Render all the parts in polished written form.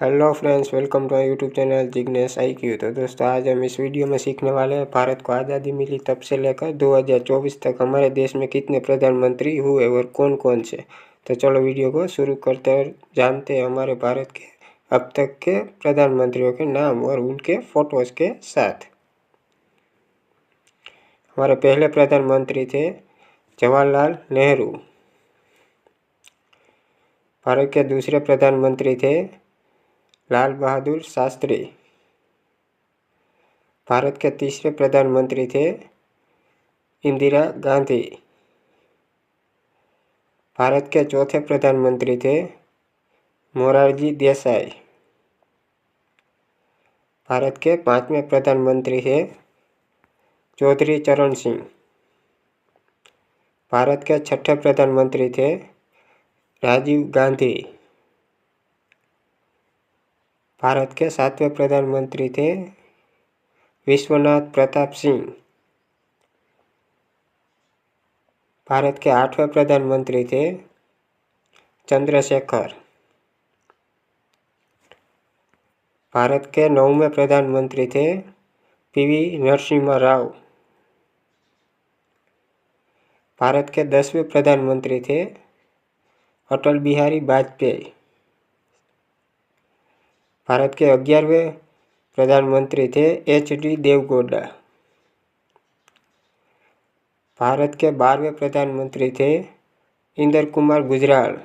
Hello friends, welcome to our YouTube channel Jignesh IQ। तो दोस्तों, आज हम इस वीडियो में सीखने वाले हैं भारत को आज़ादी मिली तब से लेकर 2024 तक हमारे देश में कितने प्रधानमंत्री हुए और कौन कौन से। तो चलो वीडियो को शुरू करते हैं और जानते हैं हमारे भारत के अब तक के प्रधानमंत्रियों के नाम और उनके फोटोज़ के साथ। हमारे पहले प्रधानमंत्री थे जवाहरलाल नेहरू। भारत के दूसरे प्रधानमंत्री थे लाल बहादुर शास्त्री। भारत के तीसरे प्रधानमंत्री थे इंदिरा गांधी। भारत के चौथे प्रधानमंत्री थे मोरारजी देसाई। भारत के पांचवें प्रधानमंत्री थे चौधरी चरण सिंह। भारत के छठे प्रधानमंत्री थे राजीव गांधी। भारत के सातवें प्रधानमंत्री थे विश्वनाथ प्रताप सिंह। भारत के आठवें प्रधानमंत्री थे चंद्रशेखर। भारत के नौवें प्रधानमंत्री थे PV नरसिम्हा राव। भारत के 10वें प्रधानमंत्री थे अटल बिहारी वाजपेयी। भारत के 11वें प्रधानमंत्री थे HD देवगौड़ा। भारत के 12वें प्रधानमंत्री थे इंदर कुमार गुजराल।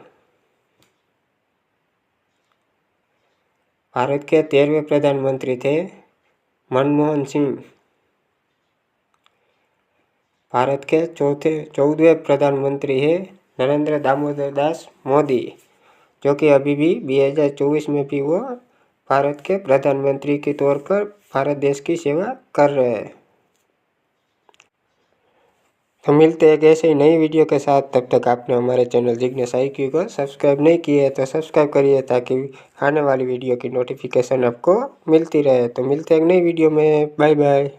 भारत के 13वें प्रधानमंत्री थे मनमोहन सिंह। भारत के 14वें प्रधानमंत्री है नरेंद्र दामोदर दास मोदी, जो कि अभी भी 2024 में भी वो भारत के प्रधानमंत्री के तौर पर भारत देश की सेवा कर रहे हैं। तो मिलते हैं एक ऐसे ही नई वीडियो के साथ। तब तक आपने हमारे चैनल जिग्नेश IQ को सब्सक्राइब नहीं किया है तो सब्सक्राइब करिए, ताकि आने वाली वीडियो की नोटिफिकेशन आपको मिलती रहे। तो मिलते हैं एक नई वीडियो में। Bye bye.